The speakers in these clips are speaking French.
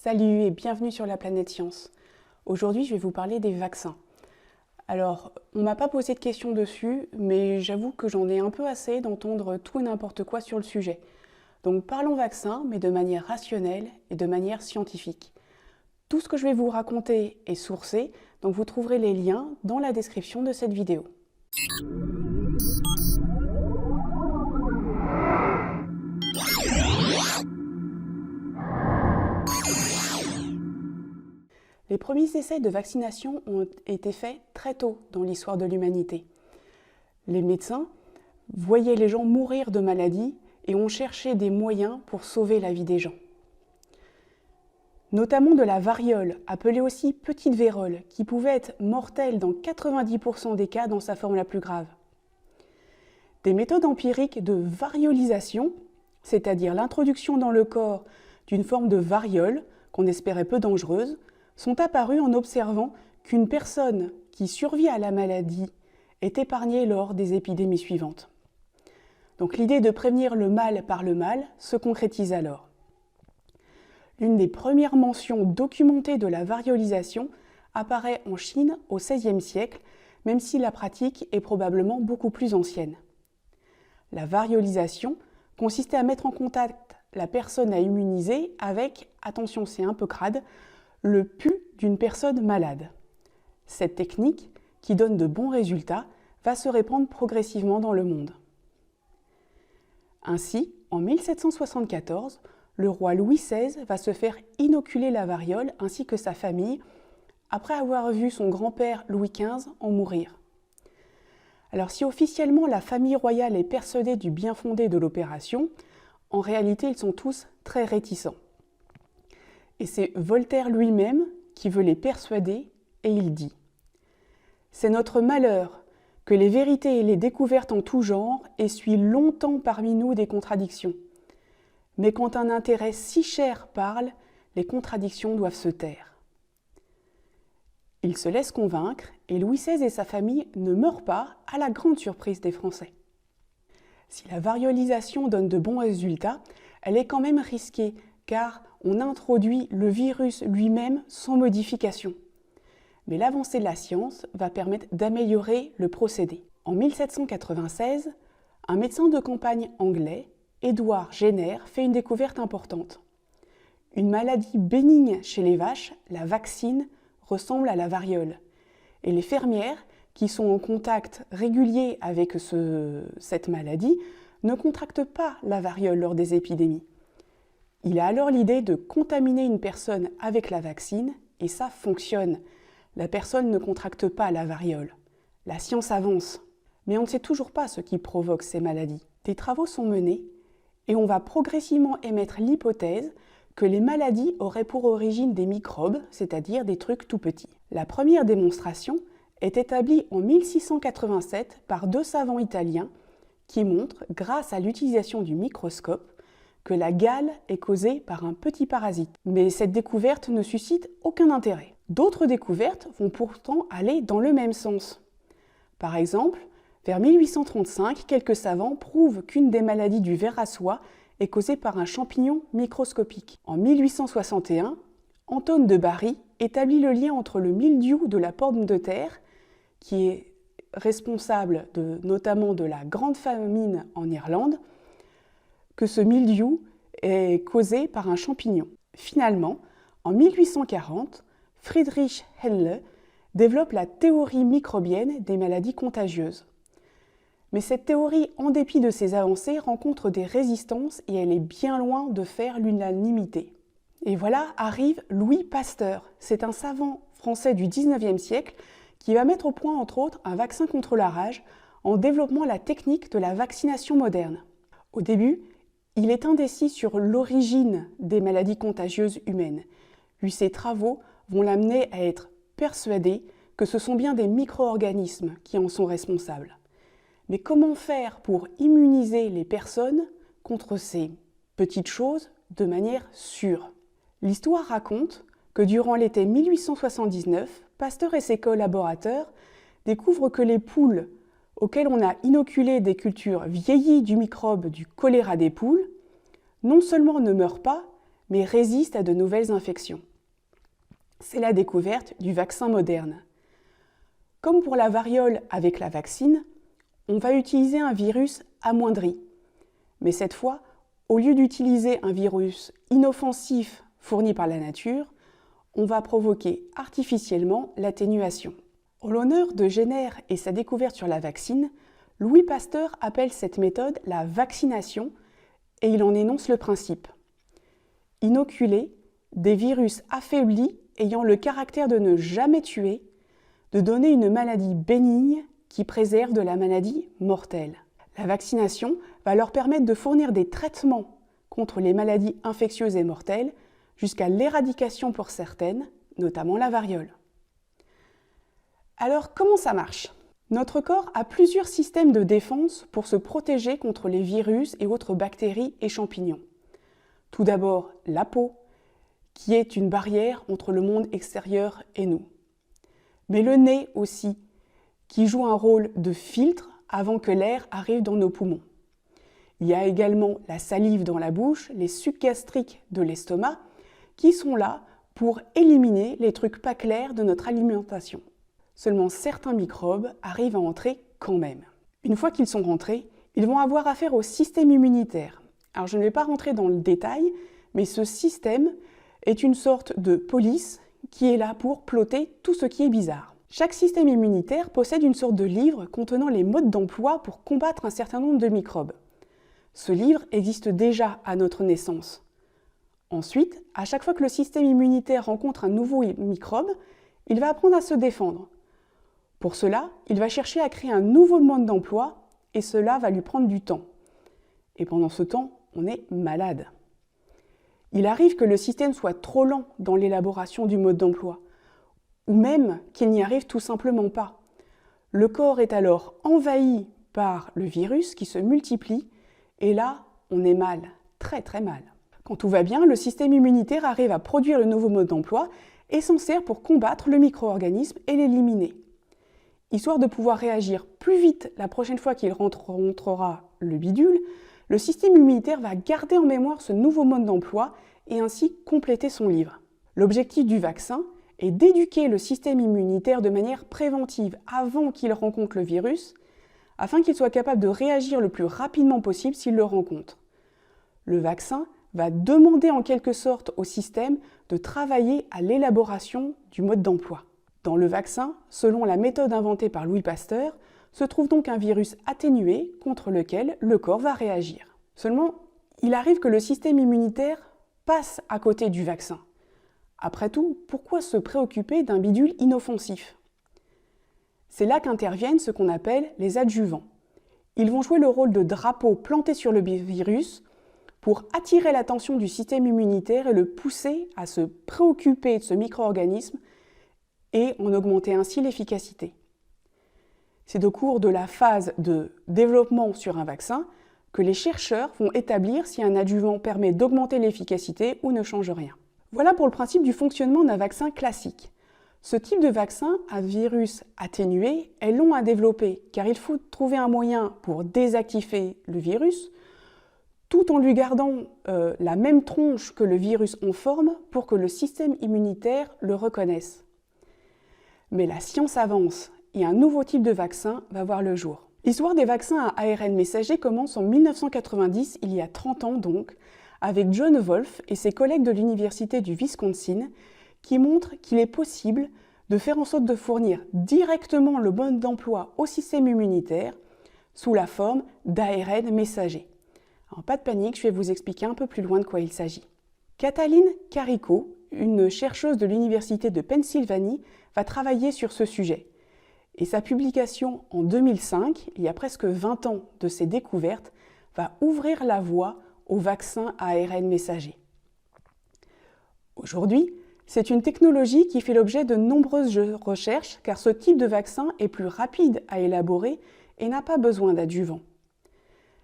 Salut et bienvenue sur la planète Science. Aujourd'hui, je vais vous parler des vaccins. Alors, on ne m'a pas posé de questions dessus, mais j'avoue que j'en ai un peu assez d'entendre tout et n'importe quoi sur le sujet. Donc parlons vaccins, mais de manière rationnelle et de manière scientifique. Tout ce que je vais vous raconter est sourcé, donc vous trouverez les liens dans la description de cette vidéo. Les premiers essais de vaccination ont été faits très tôt dans l'histoire de l'humanité. Les médecins voyaient les gens mourir de maladies et ont cherché des moyens pour sauver la vie des gens. Notamment de la variole, appelée aussi petite vérole, qui pouvait être mortelle dans 90% des cas dans sa forme la plus grave. Des méthodes empiriques de variolisation, c'est-à-dire l'introduction dans le corps d'une forme de variole, qu'on espérait peu dangereuse, sont apparues en observant qu'une personne qui survit à la maladie est épargnée lors des épidémies suivantes. Donc l'idée de prévenir le mal par le mal se concrétise alors. L'une des premières mentions documentées de la variolisation apparaît en Chine au XVIe siècle, même si la pratique est probablement beaucoup plus ancienne. La variolisation consistait à mettre en contact la personne à immuniser avec, attention c'est un peu crade, le pus d'une personne malade. Cette technique, qui donne de bons résultats, va se répandre progressivement dans le monde. Ainsi, en 1774, le roi Louis XVI va se faire inoculer la variole ainsi que sa famille, après avoir vu son grand-père Louis XV en mourir. Alors si officiellement la famille royale est persuadée du bien fondé de l'opération, en réalité ils sont tous très réticents. Et c'est Voltaire lui-même qui veut les persuader et il dit « C'est notre malheur que les vérités et les découvertes en tout genre essuient longtemps parmi nous des contradictions. Mais quand un intérêt si cher parle, les contradictions doivent se taire. » Il se laisse convaincre et Louis XVI et sa famille ne meurent pas à la grande surprise des Français. Si la variolisation donne de bons résultats, elle est quand même risquée car on introduit le virus lui-même sans modification. Mais l'avancée de la science va permettre d'améliorer le procédé. En 1796, un médecin de campagne anglais, Édouard Jenner, fait une découverte importante. Une maladie bénigne chez les vaches, la vaccine, ressemble à la variole. Et les fermières, qui sont en contact régulier avec cette maladie, ne contractent pas la variole lors des épidémies. Il a alors l'idée de contaminer une personne avec la vaccine, et ça fonctionne. La personne ne contracte pas la variole. La science avance, mais on ne sait toujours pas ce qui provoque ces maladies. Des travaux sont menés, et on va progressivement émettre l'hypothèse que les maladies auraient pour origine des microbes, c'est-à-dire des trucs tout petits. La première démonstration est établie en 1687 par deux savants italiens qui montrent, grâce à l'utilisation du microscope, que la gale est causée par un petit parasite. Mais cette découverte ne suscite aucun intérêt. D'autres découvertes vont pourtant aller dans le même sens. Par exemple, vers 1835, quelques savants prouvent qu'une des maladies du ver à soie est causée par un champignon microscopique. En 1861, Antoine de Bari établit le lien entre le mildiou de la pomme de terre, qui est responsable notamment de la grande famine en Irlande, que ce mildiou est causé par un champignon. Finalement, en 1840, Friedrich Henle développe la théorie microbienne des maladies contagieuses. Mais cette théorie, en dépit de ses avancées, rencontre des résistances et elle est bien loin de faire l'unanimité. Et voilà arrive Louis Pasteur. C'est un savant français du XIXe siècle qui va mettre au point, entre autres, un vaccin contre la rage en développant la technique de la vaccination moderne. Au début, il est indécis sur l'origine des maladies contagieuses humaines. Puis ses travaux vont l'amener à être persuadé que ce sont bien des micro-organismes qui en sont responsables. Mais comment faire pour immuniser les personnes contre ces petites choses de manière sûre? L'histoire raconte que durant l'été 1879, Pasteur et ses collaborateurs découvrent que les poules auxquelles on a inoculé des cultures vieillies du microbe du choléra des poules, non seulement ne meurent pas, mais résiste à de nouvelles infections. C'est la découverte du vaccin moderne. Comme pour la variole avec la vaccine, on va utiliser un virus amoindri. Mais cette fois, au lieu d'utiliser un virus inoffensif fourni par la nature, on va provoquer artificiellement l'atténuation. En l'honneur de Jenner et sa découverte sur la vaccine, Louis Pasteur appelle cette méthode la vaccination et il en énonce le principe. Inoculer des virus affaiblis ayant le caractère de ne jamais tuer, de donner une maladie bénigne qui préserve de la maladie mortelle. La vaccination va leur permettre de fournir des traitements contre les maladies infectieuses et mortelles jusqu'à l'éradication pour certaines, notamment la variole. Alors, comment ça marche ? Notre corps a plusieurs systèmes de défense pour se protéger contre les virus et autres bactéries et champignons. Tout d'abord, la peau, qui est une barrière entre le monde extérieur et nous. Mais le nez aussi, qui joue un rôle de filtre avant que l'air arrive dans nos poumons. Il y a également la salive dans la bouche, les sucs gastriques de l'estomac, qui sont là pour éliminer les trucs pas clairs de notre alimentation. Seulement certains microbes arrivent à entrer quand même. Une fois qu'ils sont rentrés, ils vont avoir affaire au système immunitaire. Alors je ne vais pas rentrer dans le détail, mais ce système est une sorte de police qui est là pour ploter tout ce qui est bizarre. Chaque système immunitaire possède une sorte de livre contenant les modes d'emploi pour combattre un certain nombre de microbes. Ce livre existe déjà à notre naissance. Ensuite, à chaque fois que le système immunitaire rencontre un nouveau microbe, il va apprendre à se défendre. Pour cela, il va chercher à créer un nouveau mode d'emploi et cela va lui prendre du temps. Et pendant ce temps, on est malade. Il arrive que le système soit trop lent dans l'élaboration du mode d'emploi, ou même qu'il n'y arrive tout simplement pas. Le corps est alors envahi par le virus qui se multiplie, et là, on est mal, très très mal. Quand tout va bien, le système immunitaire arrive à produire le nouveau mode d'emploi et s'en sert pour combattre le micro-organisme et l'éliminer. Histoire de pouvoir réagir plus vite la prochaine fois qu'il rencontrera le bidule, le système immunitaire va garder en mémoire ce nouveau mode d'emploi et ainsi compléter son livre. L'objectif du vaccin est d'éduquer le système immunitaire de manière préventive avant qu'il rencontre le virus, afin qu'il soit capable de réagir le plus rapidement possible s'il le rencontre. Le vaccin va demander en quelque sorte au système de travailler à l'élaboration du mode d'emploi. Dans le vaccin, selon la méthode inventée par Louis Pasteur, se trouve donc un virus atténué contre lequel le corps va réagir. Seulement, il arrive que le système immunitaire passe à côté du vaccin. Après tout, pourquoi se préoccuper d'un bidule inoffensif ? C'est là qu'interviennent ce qu'on appelle les adjuvants. Ils vont jouer le rôle de drapeau planté sur le virus pour attirer l'attention du système immunitaire et le pousser à se préoccuper de ce micro-organisme et en augmenter ainsi l'efficacité. C'est au cours de la phase de développement sur un vaccin que les chercheurs vont établir si un adjuvant permet d'augmenter l'efficacité ou ne change rien. Voilà pour le principe du fonctionnement d'un vaccin classique. Ce type de vaccin à virus atténué est long à développer car il faut trouver un moyen pour désactiver le virus tout en lui gardant la même tronche que le virus en forme pour que le système immunitaire le reconnaisse. Mais la science avance et un nouveau type de vaccin va voir le jour. L'histoire des vaccins à ARN messager commence en 1990, il y a 30 ans donc, avec John Wolfe et ses collègues de l'Université du Wisconsin, qui montrent qu'il est possible de faire en sorte de fournir directement le mode d'emploi au système immunitaire sous la forme d'ARN messager. Alors pas de panique, je vais vous expliquer un peu plus loin de quoi il s'agit. Katalin Karikó, une chercheuse de l'Université de Pennsylvanie, va travailler sur ce sujet. Et sa publication en 2005, il y a presque 20 ans de ses découvertes, va ouvrir la voie au vaccin à ARN messager. Aujourd'hui, c'est une technologie qui fait l'objet de nombreuses recherches car ce type de vaccin est plus rapide à élaborer et n'a pas besoin d'adjuvant.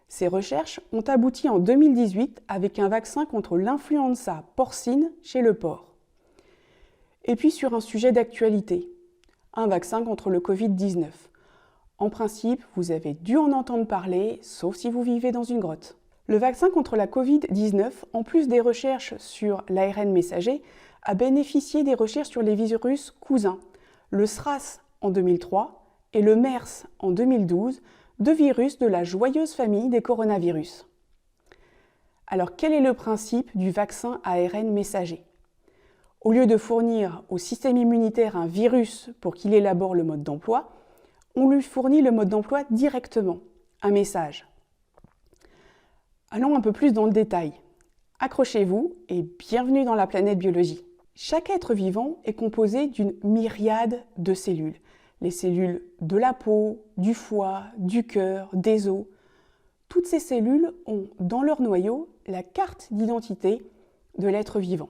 Ces recherches ont abouti en 2018 avec un vaccin contre l'influenza porcine chez le porc. Et puis sur un sujet d'actualité, un vaccin contre le Covid-19. En principe, vous avez dû en entendre parler, sauf si vous vivez dans une grotte. Le vaccin contre la Covid-19, en plus des recherches sur l'ARN messager, a bénéficié des recherches sur les virus cousins, le SRAS en 2003 et le MERS en 2012, deux virus de la joyeuse famille des coronavirus. Alors quel est le principe du vaccin ARN messager? Au lieu de fournir au système immunitaire un virus pour qu'il élabore le mode d'emploi, on lui fournit le mode d'emploi directement, un message. Allons un peu plus dans le détail. Accrochez-vous et bienvenue dans la planète biologie. Chaque être vivant est composé d'une myriade de cellules. Les cellules de la peau, du foie, du cœur, des os. Toutes ces cellules ont dans leur noyau la carte d'identité de l'être vivant.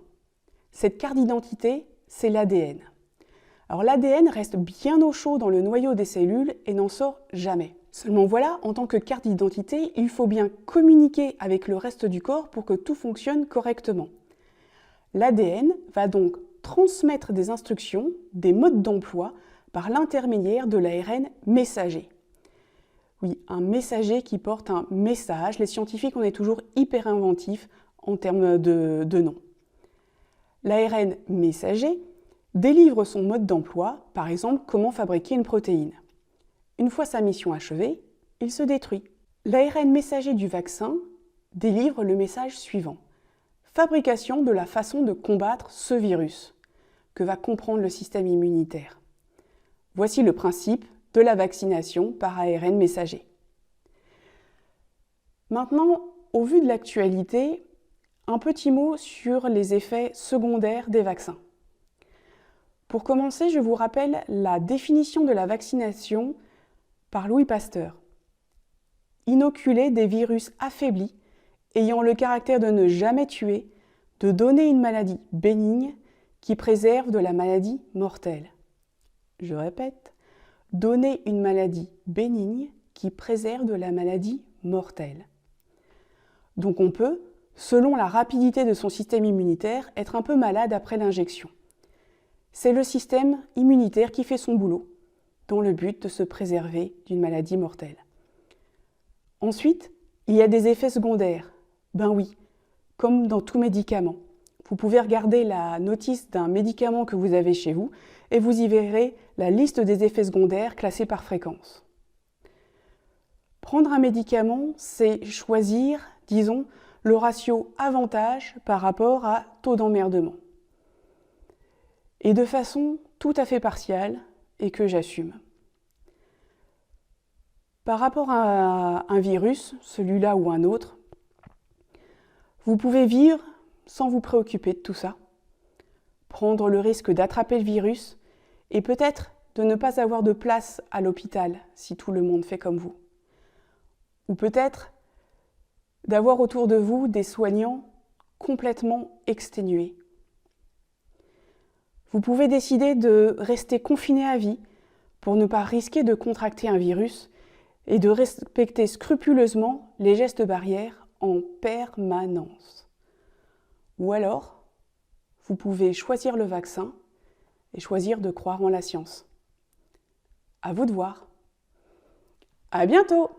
Cette carte d'identité, c'est l'ADN. Alors l'ADN reste bien au chaud dans le noyau des cellules et n'en sort jamais. Seulement voilà, en tant que carte d'identité, il faut bien communiquer avec le reste du corps pour que tout fonctionne correctement. L'ADN va donc transmettre des instructions, des modes d'emploi, par l'intermédiaire de l'ARN messager. Oui, un messager qui porte un message. Les scientifiques, on est toujours hyper inventifs en termes de nom. L'ARN messager délivre son mode d'emploi, par exemple comment fabriquer une protéine. Une fois sa mission achevée, il se détruit. L'ARN messager du vaccin délivre le message suivant. Fabrication de la façon de combattre ce virus, que va comprendre le système immunitaire. Voici le principe de la vaccination par ARN messager. Maintenant, au vu de l'actualité, un petit mot sur les effets secondaires des vaccins. Pour commencer, je vous rappelle la définition de la vaccination par Louis Pasteur. Inoculer des virus affaiblis, ayant le caractère de ne jamais tuer, de donner une maladie bénigne qui préserve de la maladie mortelle. Je répète, donner une maladie bénigne qui préserve de la maladie mortelle. Donc on peut, selon la rapidité de son système immunitaire, être un peu malade après l'injection. C'est le système immunitaire qui fait son boulot, dans le but de se préserver d'une maladie mortelle. Ensuite, il y a des effets secondaires. Ben oui, comme dans tout médicament. Vous pouvez regarder la notice d'un médicament que vous avez chez vous et vous y verrez la liste des effets secondaires classés par fréquence. Prendre un médicament, c'est choisir, disons, le ratio avantage par rapport à taux d'emmerdement. Et de façon tout à fait partiale et que j'assume. Par rapport à un virus, celui-là ou un autre, vous pouvez vivre sans vous préoccuper de tout ça, prendre le risque d'attraper le virus et peut-être de ne pas avoir de place à l'hôpital si tout le monde fait comme vous. Ou peut-être d'avoir autour de vous des soignants complètement exténués. Vous pouvez décider de rester confiné à vie pour ne pas risquer de contracter un virus et de respecter scrupuleusement les gestes barrières en permanence. Ou alors, vous pouvez choisir le vaccin et choisir de croire en la science. À vous de voir. À bientôt!